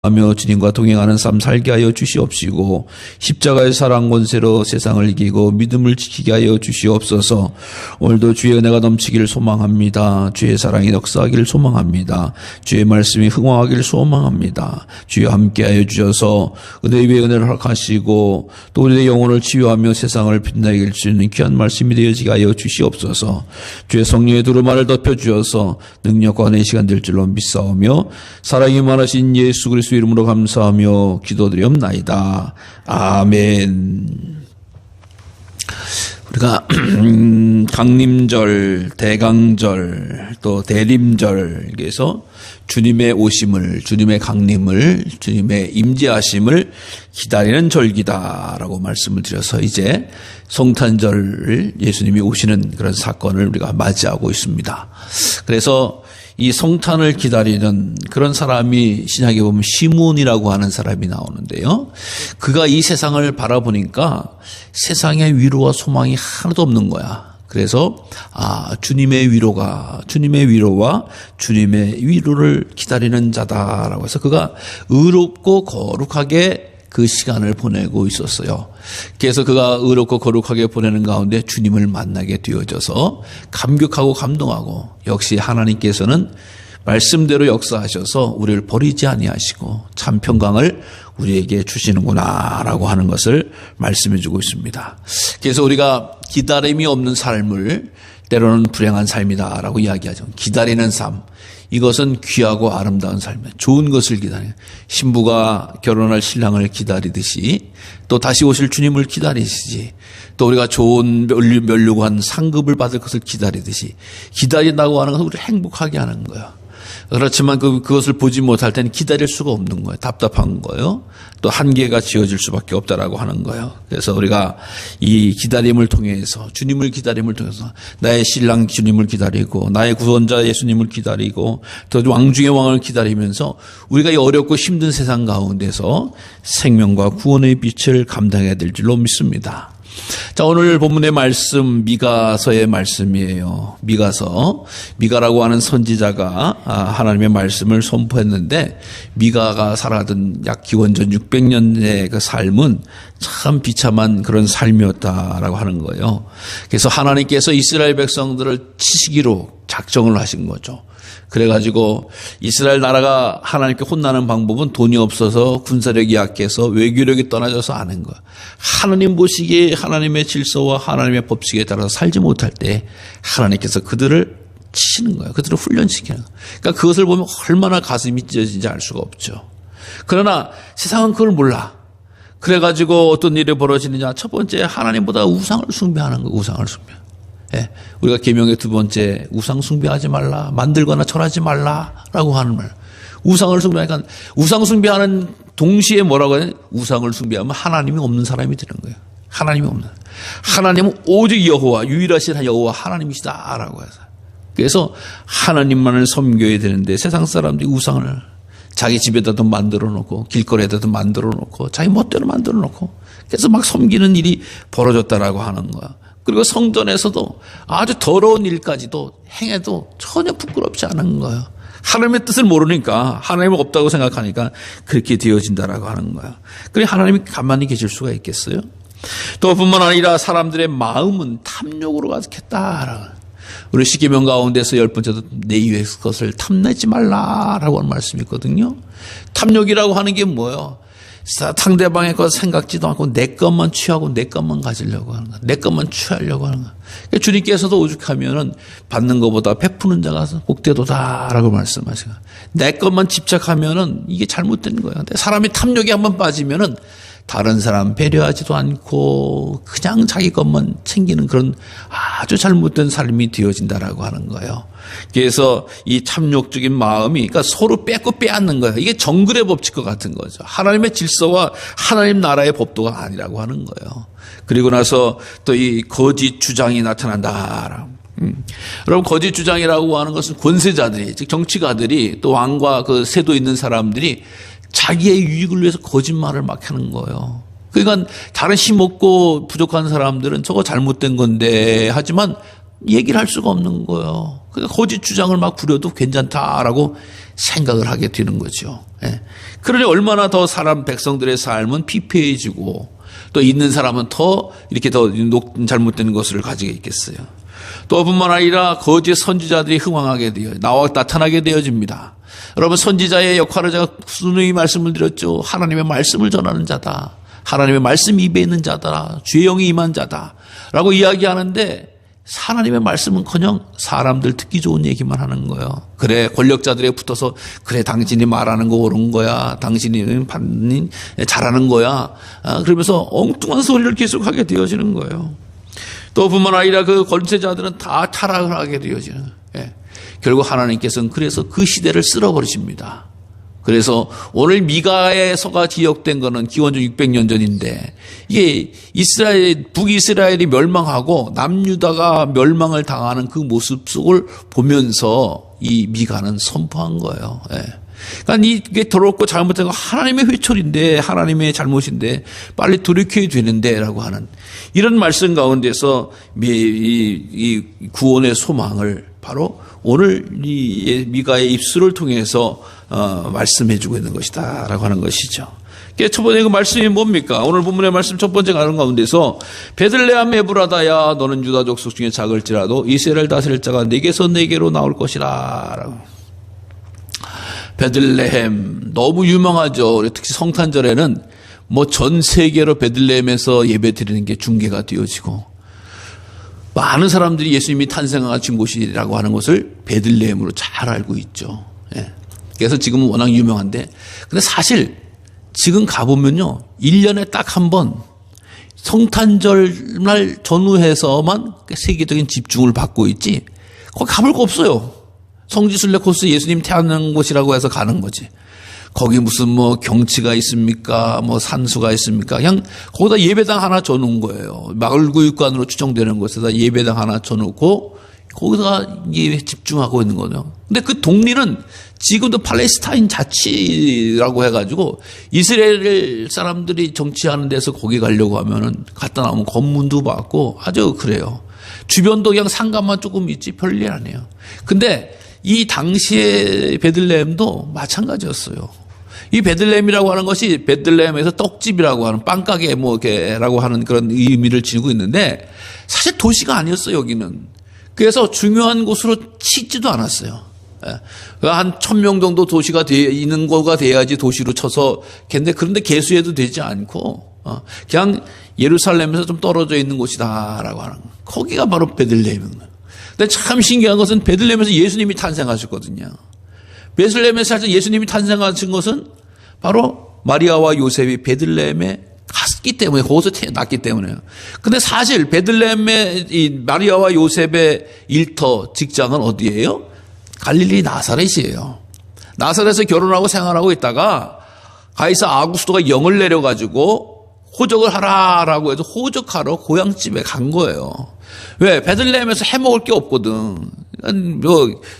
하며 주님과 동행하는 삶 살게 하여 주시옵시고 십자가의 사랑 권세로 세상을 이기고 믿음을 지키게 하여 주시옵소서. 오늘도 주의 은혜가 넘치기를 소망합니다. 주의 사랑이 역사하기를 소망합니다. 주의 말씀이 흥황하기를 소망합니다. 주여 함께하여 주셔서 은혜 위에 은혜를 허락하시고 또 우리의 영혼을 치유하며 세상을 빛나게 할 수 있는 귀한 말씀이 되어지게 하여 주시옵소서. 주의 성령의 두루마를 덮여주셔서 능력과 은혜의 시간 될 줄로 믿사오며 사랑이 많으신 예수 그리스도 이름으로 감사하며 기도드리옵나이다. 아멘. 우리가 강림절, 대강절, 또 대림절에서 주님의 오심을, 주님의 강림을, 주님의 임재하심을 기다리는 절기다라고 말씀을 드려서 이제 성탄절을 예수님이 오시는 그런 사건을 우리가 맞이하고 있습니다. 그래서 이 성탄을 기다리는 그런 사람이 신약에 보면 시몬이라고 하는 사람이 나오는데요. 그가 이 세상을 바라보니까 세상에 위로와 소망이 하나도 없는 거야. 그래서 주님의 위로와 주님의 위로를 기다리는 자다라고 해서 그가 의롭고 거룩하게 그 시간을 보내고 있었어요. 그래서 그가 의롭고 거룩하게 보내는 가운데 주님을 만나게 되어져서 감격하고 감동하고 역시 하나님께서는 말씀대로 역사하셔서 우리를 버리지 아니하시고 참 평강을 우리에게 주시는구나라고 하는 것을 말씀해 주고 있습니다. 그래서 우리가 기다림이 없는 삶을 때로는 불행한 삶이다라고 이야기하죠. 기다리는 삶. 이것은 귀하고 아름다운 삶이에요. 좋은 것을 기다려요. 신부가 결혼할 신랑을 기다리듯이 또 다시 오실 주님을 기다리시지. 또 우리가 좋은 멸류관 상급을 받을 것을 기다리듯이 기다린다고 하는 것은 우리를 행복하게 하는 거예요. 그렇지만 그것을 보지 못할 때는 기다릴 수가 없는 거예요. 답답한 거예요. 또 한계가 지어질 수밖에 없다라고 하는 거예요. 그래서 우리가 이 기다림을 통해서 주님을 기다림을 통해서 나의 신랑 주님을 기다리고 나의 구원자 예수님을 기다리고 또 왕 중의 왕을 기다리면서 우리가 이 어렵고 힘든 세상 가운데서 생명과 구원의 빛을 감당해야 될 줄로 믿습니다. 자, 오늘 본문의 말씀 미가서의 말씀이에요. 미가라고 하는 선지자가 하나님의 말씀을 선포했는데 미가가 살아던 약 기원전 600년의 그 삶은 참 비참한 그런 삶이었다라고 하는 거예요. 그래서 하나님께서 이스라엘 백성들을 치시기로 작정을 하신 거죠. 그래가지고 이스라엘 나라가 하나님께 혼나는 방법은 돈이 없어서 군사력이 약해서 외교력이 떠나져서 아는 거야. 하나님 보시기에 하나님의 질서와 하나님의 법칙에 따라서 살지 못할 때 하나님께서 그들을 치시는 거예요. 그들을 훈련시키는 거예요. 그러니까 그것을 보면 얼마나 가슴이 찢어진지 알 수가 없죠. 그러나 세상은 그걸 몰라. 그래가지고 어떤 일이 벌어지느냐. 첫 번째 하나님보다 우상을 숭배하는 거예요. 우상을 숭배. 예, 우리가 계명의 두 번째 우상 숭배하지 말라, 만들거나 절하지 말라라고 하는 말. 우상을 숭배하니까 우상 숭배하는 동시에 뭐라고 해야 되냐? 우상을 숭배하면 하나님이 없는 사람이 되는 거예요. 하나님이 없는. 하나님은 오직 여호와, 유일하신 여호와 하나님이시다라고 해서. 그래서 하나님만을 섬겨야 되는데 세상 사람들이 우상을 자기 집에다도 만들어 놓고 길거리에다도 만들어 놓고 자기 멋대로 만들어 놓고 그래서 막 섬기는 일이 벌어졌다라고 하는 거야. 그리고 성전에서도 아주 더러운 일까지도 행해도 전혀 부끄럽지 않은 거예요. 하나님의 뜻을 모르니까 하나님이 없다고 생각하니까 그렇게 되어진다라고 하는 거예요. 그래 하나님이 가만히 계실 수가 있겠어요? 또 뿐만 아니라 사람들의 마음은 탐욕으로 가득했다. 우리 십계명 가운데서 10번째도 내 이웃의 것을 탐내지 말라라고 하는 말씀이 있거든요. 탐욕이라고 하는 게 뭐예요? 상대방의 것 생각지도 않고 내 것만 취하고 내 것만 가지려고 하는 거야. 내 것만 취하려고 하는 거야. 그러니까 주님께서도 오죽하면은 받는 것보다 베푸는 자가 복되도다라고 말씀하시고 내 것만 집착하면은 이게 잘못된 거예요. 근데 사람이 탐욕에 한번 빠지면은 다른 사람 배려하지도 않고 그냥 자기 것만 챙기는 그런 아주 잘못된 삶이 되어진다라고 하는 거예요. 그래서 이 탐욕적인 마음이 그러니까 서로 뺏고 빼앗는 거예요. 이게 정글의 법칙과 같은 거죠. 하나님의 질서와 하나님 나라의 법도가 아니라고 하는 거예요. 그리고 나서 또 이 거짓 주장이 나타난다. 여러분 거짓 주장이라고 하는 것은 권세자들이 즉 정치가들이 또 왕과 그 세도 있는 사람들이 자기의 유익을 위해서 거짓말을 막 하는 거예요. 그러니까 다른 힘없고 부족한 사람들은 저거 잘못된 건데 하지만 얘기를 할 수가 없는 거예요. 그러니까 거짓 주장을 막 부려도 괜찮다라고 생각을 하게 되는 거죠. 예. 그러니 얼마나 더 사람 백성들의 삶은 피폐해지고 또 있는 사람은 더 이렇게 더 잘못된 것을 가지게 있겠어요. 또 뿐만 아니라 거짓 선지자들이 흥황하게 되어 나타나게 되어집니다. 여러분, 선지자의 역할을 제가 수누이 말씀을 드렸죠. 하나님의 말씀을 전하는 자다. 하나님의 말씀 입에 있는 자다. 주의 영이 임한 자다. 라고 이야기하는데 하나님의 말씀은커녕 사람들 듣기 좋은 얘기만 하는 거예요. 그래, 권력자들에 붙어서 그래, 당신이 말하는 거 옳은 거야. 당신이 잘하는 거야. 그러면서 엉뚱한 소리를 계속하게 되어지는 거예요. 또 뿐만 아니라 그 권세자들은 다 타락을 하게 되어지는 거예요. 예. 결국 하나님께서는 그래서 그 시대를 쓸어버리십니다. 그래서 오늘 미가에서가 기억된 거는 기원전 600년 전인데 이게 북이스라엘이 멸망하고 남유다가 멸망을 당하는 그 모습 속을 보면서 이 미가는 선포한 거예요. 예. 그러니까 이게 더럽고 잘못된 거 하나님의 회초리인데, 하나님의 잘못인데 빨리 돌이켜야 되는데라고 하는 이런 말씀 가운데서 이 구원의 소망을 바로 오늘 이 미가의 입술을 통해서 말씀해주고 있는 것이다라고 하는 것이죠. 첫 번째 그 말씀이 뭡니까? 오늘 본문의 말씀 첫 번째 가는 가운데서 베들레헴 에브라다야 너는 유다 족속 중에 작을지라도 이스라엘 다스릴 자가 내게서 내게로 나올 것이라 라고. 베들레헴 너무 유명하죠. 특히 성탄절에는 뭐 전 세계로 베들레헴에서 예배 드리는 게 중계가 되어지고 많은 사람들이 예수님이 탄생하신 곳이라고 하는 것을 베들레헴으로 잘 알고 있죠. 예. 그래서 지금은 워낙 유명한데, 근데 사실 지금 가보면요, 1년에 딱 한 번 성탄절날 전후해서만 세계적인 집중을 받고 있지 거기 가볼 거 없어요. 성지순례 코스 예수님 태어난 곳이라고 해서 가는 거지. 거기 무슨 뭐 경치가 있습니까? 뭐 산수가 있습니까? 그냥 거기다 예배당 하나 져놓은 거예요. 마을구육관으로 추정되는 곳에다 예배당 하나 져놓고 거기다가 집중하고 있는 거죠. 근데 그 동리는 지금도 팔레스타인 자치라고 해가지고 이스라엘 사람들이 정치하는 데서 거기 가려고 하면은 갔다 나오면 검문도 받고 아주 그래요. 주변도 그냥 상가만 조금 있지 별일 아니에요. 근데 이 당시의 베들레헴도 마찬가지였어요. 이 베들레헴이라고 하는 것이 베들레헴에서 떡집이라고 하는 빵가게 뭐라고 하는 그런 의미를 지니고 있는데 사실 도시가 아니었어요, 여기는. 그래서 중요한 곳으로 치지도 않았어요. 한 1000명 정도 도시가 있는 거가 돼야지 도시로 쳐서 그런데 개수해도 되지 않고 그냥 예루살렘에서 좀 떨어져 있는 곳이다라고 하는 거기가 바로 베들레헴입니다. 근데 참 신기한 것은 베들레헴에서 예수님이 탄생하셨거든요. 베들레헴에서 예수님이 탄생하신 것은 바로 마리아와 요셉이 베들레헴에 갔기 때문에, 거기서 태어났기 때문에요. 근데 사실 베들레헴의 이 마리아와 요셉의 일터 직장은 어디예요? 갈릴리 나사렛이에요. 나사렛에서 결혼하고 생활하고 있다가 가이사 아구스토가 영을 내려가지고 호적을 하라라고 해서 호적하러 고향집에 간 거예요. 왜? 베들레헴에서 해먹을 게 없거든.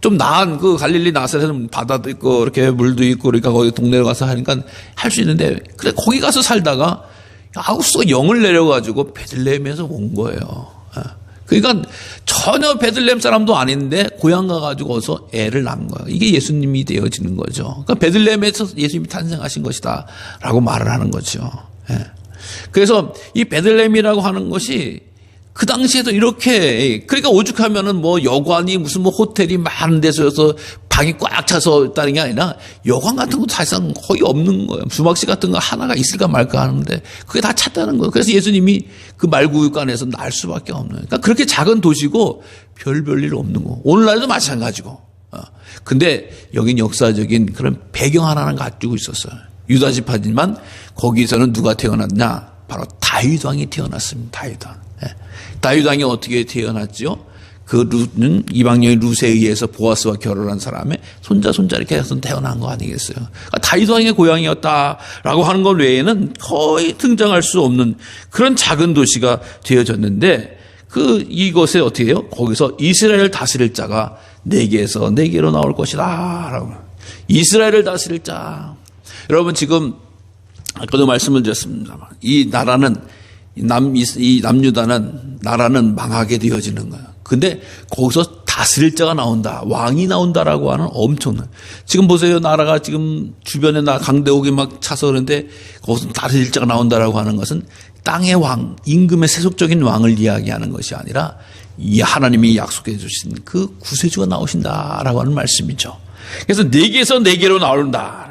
좀 나은 그 갈릴리 나사렛은 바다도 있고 이렇게 물도 있고 그러니까 거기 동네에 가서 하니까 할 수 있는데, 그래 거기 가서 살다가 아구스토가 영을 내려가지고 베들레헴에서 온 거예요. 그러니까 전혀 베들레헴 사람도 아닌데 고향 가가지고 어서 애를 낳은 거예요. 이게 예수님이 되어지는 거죠. 그러니까 베들레헴에서 예수님이 탄생하신 것이다라고 말을 하는 거죠. 그래서 이 베들레헴이라고 하는 것이 그 당시에도 이렇게, 그러니까 오죽하면은 뭐 여관이 무슨 뭐 호텔이 많은 데서여서 방이 꽉 차서 있다는 게 아니라 여관 같은 것도 사실상 거의 없는 거예요. 주막시 같은 거 하나가 있을까 말까 하는데 그게 다 찼다는 거예요. 그래서 예수님이 그 말구육관에서 날 수밖에 없는 거예요. 그러니까 그렇게 작은 도시고 별일 없는 거. 오늘날도 마찬가지고. 근데 여긴 역사적인 그런 배경 하나는 가지고 있었어요. 유다 지파지만 거기서는 누가 태어났냐? 바로 다윗 왕이 태어났습니다. 다윗 왕. 다윗 왕이 어떻게 태어났죠? 그 루는 이방여인 룻에 의해서 보아스와 결혼한 사람의 손자 이렇게 해서 태어난 거 아니겠어요? 그러니까 다윗 왕의 고향이었다라고 하는 것 외에는 거의 등장할 수 없는 그런 작은 도시가 되어졌는데, 이것에 어떻게 해요? 거기서 이스라엘을 다스릴 자가 내게서 내게로 나올 것이다 라고. 이스라엘을 다스릴 자. 여러분, 지금 아까도 말씀을 드렸습니다만 이 나라는 이 남유다는 나라는 망하게 되어지는 거예요. 근데 거기서 다스릴 자가 나온다, 왕이 나온다라고 하는 엄청난. 지금 보세요, 나라가 지금 주변에 강대국이 막 차서 그러는데 거기서 다스릴 자가 나온다라고 하는 것은 땅의 왕, 임금의 세속적인 왕을 이야기하는 것이 아니라 이 하나님이 약속해 주신 그 구세주가 나오신다라고 하는 말씀이죠. 그래서 네개에서 네개로 나온다.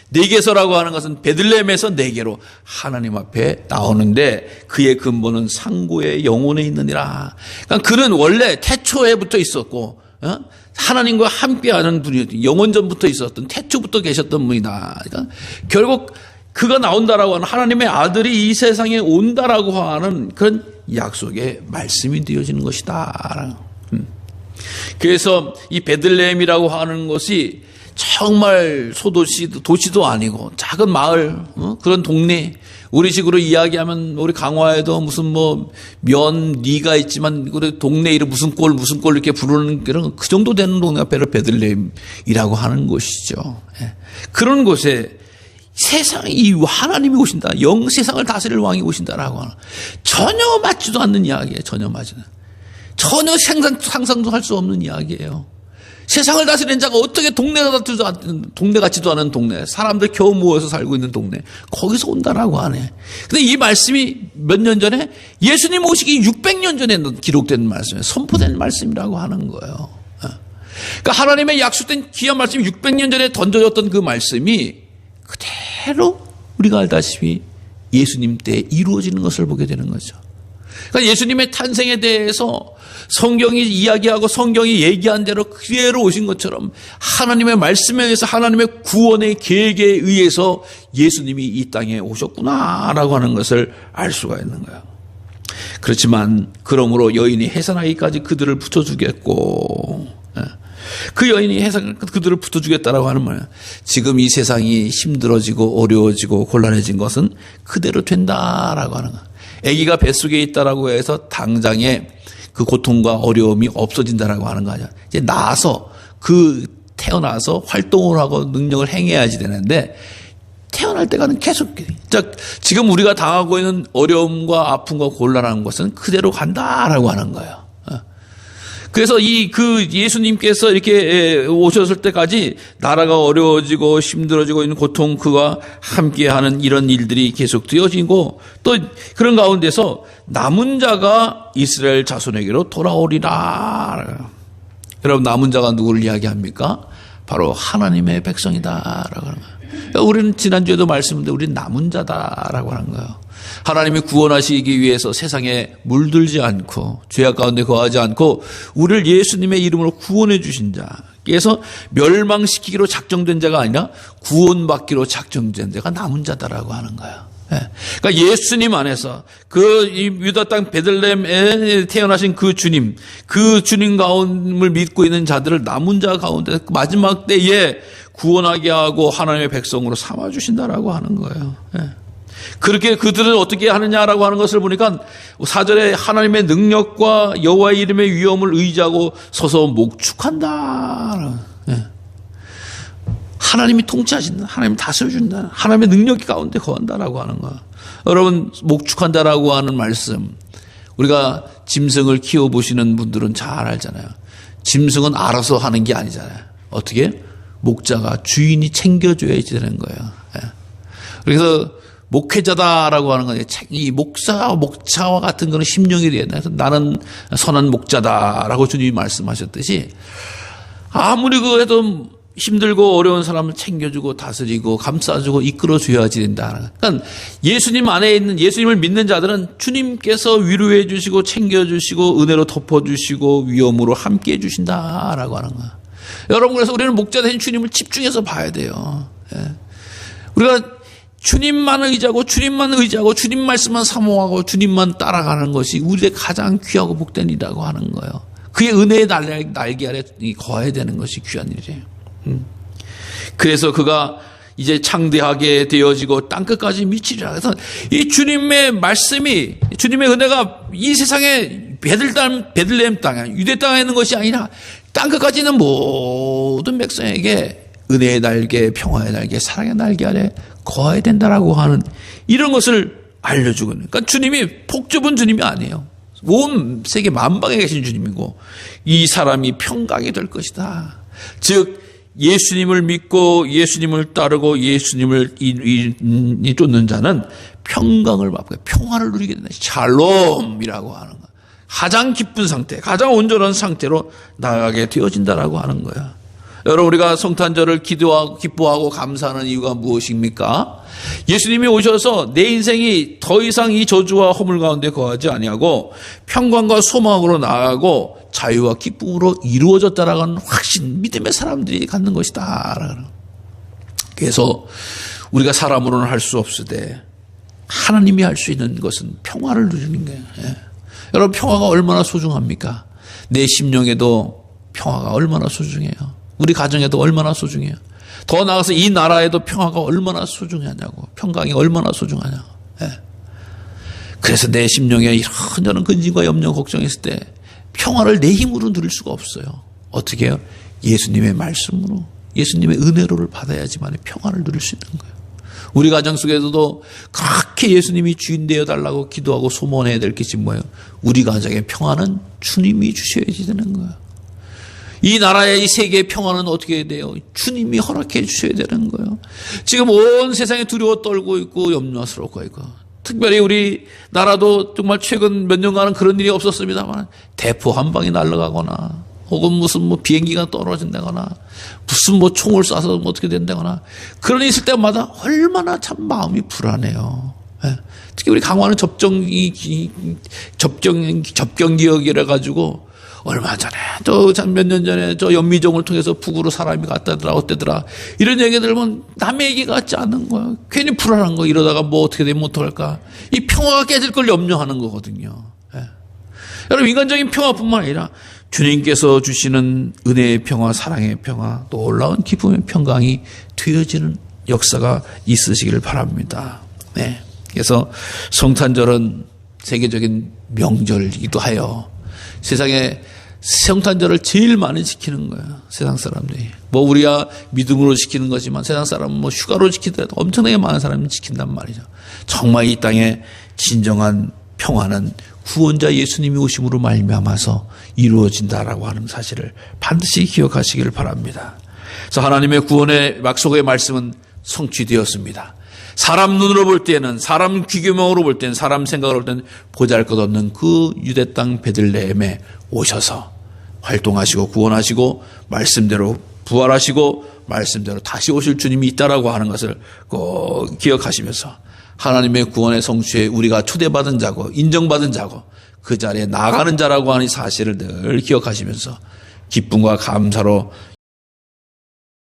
네개서라고 하는 것은 베들레헴에서 네개로 하나님 앞에 나오는데 그의 근본은 상고의 영혼에 있느니라. 그러니까 그는 원래 태초에부터 있었고 하나님과 함께하는 분이었던, 영원전부터 있었던, 태초부터 계셨던 분이다. 그러니까 결국 그가 나온다라고 하는, 하나님의 아들이 이 세상에 온다라고 하는 그런 약속의 말씀이 되어지는 것이다. 그래서 이 베들레헴이라고 하는 것이 정말 도시도 아니고 작은 마을, 그런 동네. 우리식으로 이야기하면 우리 강화에도 무슨 리가 있지만 우리 동네 이름 무슨 꼴 이렇게 부르는 그런 그 정도 되는 동네가 바로 베들레헴이라고 하는 것이죠. 그런 곳에 이 하나님이 오신다. 세상을 다스릴 왕이 오신다라고 하는 전혀 맞지도 않는 이야기예요. 전혀 상상도 할 수 없는 이야기예요. 세상을 다스리는 자가 어떻게 동네 같지도 않은 동네, 사람들 겨우 모여서 살고 있는 동네, 거기서 온다라고 하네. 근데 이 말씀이 몇 년 전에 예수님 오시기 600년 전에 기록된 말씀이에요. 선포된 말씀이라고 하는 거예요. 그러니까 하나님의 약속된 귀한 말씀이 600년 전에 던져졌던 그 말씀이 그대로 우리가 알다시피 예수님 때 이루어지는 것을 보게 되는 거죠. 그러니까 예수님의 탄생에 대해서 성경이 이야기하고 성경이 얘기한 대로 그대로 오신 것처럼 하나님의 말씀에 의해서 하나님의 구원의 계획에 의해서 예수님이 이 땅에 오셨구나라고 하는 것을 알 수가 있는 거예요. 그렇지만 그러므로 여인이 해산하기까지 그들을 붙여주겠고, 그 여인이 그들을 붙여주겠다라고 하는 말이에요. 지금 이 세상이 힘들어지고 어려워지고 곤란해진 것은 그대로 된다라고 하는 거예요. 아기가 뱃속에 있다라고 해서 당장에 그 고통과 어려움이 없어진다라고 하는 거 아니야. 이제 태어나서 활동을 하고 능력을 행해야지 되는데 태어날 때가는 계속 지금 우리가 당하고 있는 어려움과 아픔과 곤란한 것은 그대로 간다라고 하는 거예요. 그래서 예수님께서 이렇게 오셨을 때까지 나라가 어려워지고 힘들어지고 있는 고통, 그와 함께하는 이런 일들이 계속 되어지고 또 그런 가운데서 남은 자가 이스라엘 자손에게로 돌아오리라. 여러분, 남은 자가 누구를 이야기합니까? 바로 하나님의 백성이다라고 하는 거예요. 그러니까 우리는 지난주에도 말씀드렸는데 우리는 남은 자다라고 하는 거예요. 하나님이 구원하시기 위해서 세상에 물들지 않고 죄악 가운데 거하지 않고 우리를 예수님의 이름으로 구원해 주신 자, 그래서 멸망시키기로 작정된 자가 아니라 구원받기로 작정된 자가 남은 자다라고 하는 거예요. 그러니까 예수님 안에서 유다 땅 베들레헴에 태어나신 그 주님 가운데를 믿고 있는 자들을 남은 자 가운데 마지막 때에 구원하게 하고 하나님의 백성으로 삼아 주신다라고 하는 거예요. 그렇게 그들은 어떻게 하느냐라고 하는 것을 보니까 4절에 하나님의 능력과 여호와의 이름의 위엄을 의지하고 서서 목축한다. 하나님이 통치하신다. 하나님이 다스려준다. 하나님의 능력 가운데 거한다라고 하는 거야. 여러분, 목축한다라고 하는 말씀, 우리가 짐승을 키워보시는 분들은 잘 알잖아요. 짐승은 알아서 하는 게 아니잖아요. 어떻게? 목자가, 주인이 챙겨줘야지 되는 거예요. 그래서 목회자다라고 하는 건 이 목차와 같은 거는 심령이 돼야 돼. 그래서 나는 선한 목자다라고 주님이 말씀하셨듯이 아무리 그래도 힘들고 어려운 사람을 챙겨주고 다스리고 감싸주고 이끌어줘야지 된다. 그러니까 예수님 안에 있는, 예수님을 믿는 자들은 주님께서 위로해 주시고 챙겨주시고 은혜로 덮어주시고 위엄으로 함께 해주신다라고 하는 거야. 여러분, 그래서 우리는 목자 되신 주님을 집중해서 봐야 돼요. 우리가 주님만 의지하고 주님 말씀만 사모하고 주님만 따라가는 것이 우리의 가장 귀하고 복된 일이라고 하는 거예요. 그의 은혜의 날개 아래 거해야 되는 것이 귀한 일이에요. 그래서 그가 이제 창대하게 되어지고 땅끝까지 미치리라. 그래서 이 주님의 말씀이, 주님의 은혜가 이 세상에 베들레헴 땅에, 유대 땅에 있는 것이 아니라 땅끝까지 있는 모든 백성에게 은혜의 날개, 평화의 날개, 사랑의 날개 아래 거해야 된다라고 하는 이런 것을 알려주고 있는. 그러니까 주님이 폭 좁은 주님이 아니에요. 온 세계 만방에 계신 주님이고 이 사람이 평강이 될 것이다. 즉 예수님을 믿고 예수님을 따르고 예수님을 쫓는 자는 평강을 받고 평화를 누리게 된다. 샬롬이라고 하는 거야. 가장 기쁜 상태, 가장 온전한 상태로 나아가게 되어진다라고 하는 거야. 여러분, 우리가 성탄절을 기도하고 기뻐하고 감사하는 이유가 무엇입니까? 예수님이 오셔서 내 인생이 더 이상 이 저주와 허물 가운데 거하지 아니하고 평강과 소망으로 나아가고 자유와 기쁨으로 이루어졌다라는 확신, 믿음의 사람들이 갖는 것이다. 그래서 우리가 사람으로는 할 수 없으되 하나님이 할 수 있는 것은 평화를 누리는 거예요. 예. 여러분, 평화가 얼마나 소중합니까? 내 심령에도 평화가 얼마나 소중해요. 우리 가정에도 얼마나 소중해요. 더 나아가서 이 나라에도 평화가 얼마나 소중하냐고, 평강이 얼마나 소중하냐고. 예. 그래서 내 심령에 이런저런 근심과 염려, 걱정했을 때 평화를 내 힘으로 누릴 수가 없어요. 어떻게 해요? 예수님의 말씀으로, 예수님의 은혜로를 받아야지만 평화를 누릴 수 있는 거예요. 우리 가정 속에서도 그렇게 예수님이 주인 되어 달라고 기도하고 소원해야 될 것이 뭐예요? 우리 가정의 평화는 주님이 주셔야지 되는 거예요. 이 나라의 이 세계의 평화는 어떻게 해야 돼요? 주님이 허락해 주셔야 되는 거예요. 지금 온 세상에 두려워 떨고 있고 염려스럽고 있고, 특별히 우리 나라도 정말 최근 몇 년간은 그런 일이 없었습니다만 대포 한 방이 날아가거나 혹은 무슨 비행기가 떨어진다거나 무슨 총을 쏴서 어떻게 된다거나 그런 일이 있을 때마다 얼마나 참 마음이 불안해요. 예. 특히 우리 강화는 접경기역이라 가지고 얼마 전에 또 몇 년 전에 저 연미정을 통해서 북으로 사람이 갔다더라 어때더라 이런 얘기 들으면 남의 얘기 같지 않은 거야. 괜히 불안한 거. 이러다가 뭐 어떻게 되면 어떡할까. 이 평화가 깨질 걸 염려하는 거거든요. 예. 여러분, 인간적인 평화뿐만 아니라 주님께서 주시는 은혜의 평화, 사랑의 평화, 또 놀라운 기쁨의 평강이 되어지는 역사가 있으시기를 바랍니다. 네. 그래서 성탄절은 세계적인 명절이기도 하여 세상에 성탄절을 제일 많이 지키는 거예요. 세상 사람들이. 우리야 믿음으로 지키는 거지만 세상 사람은 휴가로 지키더라도 엄청나게 많은 사람이 지킨단 말이죠. 정말 이 땅에 진정한 평화는 구원자 예수님이 오심으로 말미암아서 이루어진다라고 하는 사실을 반드시 기억하시기를 바랍니다. 그래서 하나님의 구원의 약속의 말씀은 성취되었습니다. 사람 눈으로 볼 때는, 사람 귀교명으로 볼 때는, 사람 생각으로 볼 때는 보잘것없는 그 유대 땅 베들레헴에 오셔서 활동하시고 구원하시고 말씀대로 부활하시고 말씀대로 다시 오실 주님이 있다라고 하는 것을 꼭 기억하시면서 하나님의 구원의 성취에 우리가 초대받은 자고 인정받은 자고 그 자리에 나가는 자라고 하는 사실을 늘 기억하시면서 기쁨과 감사로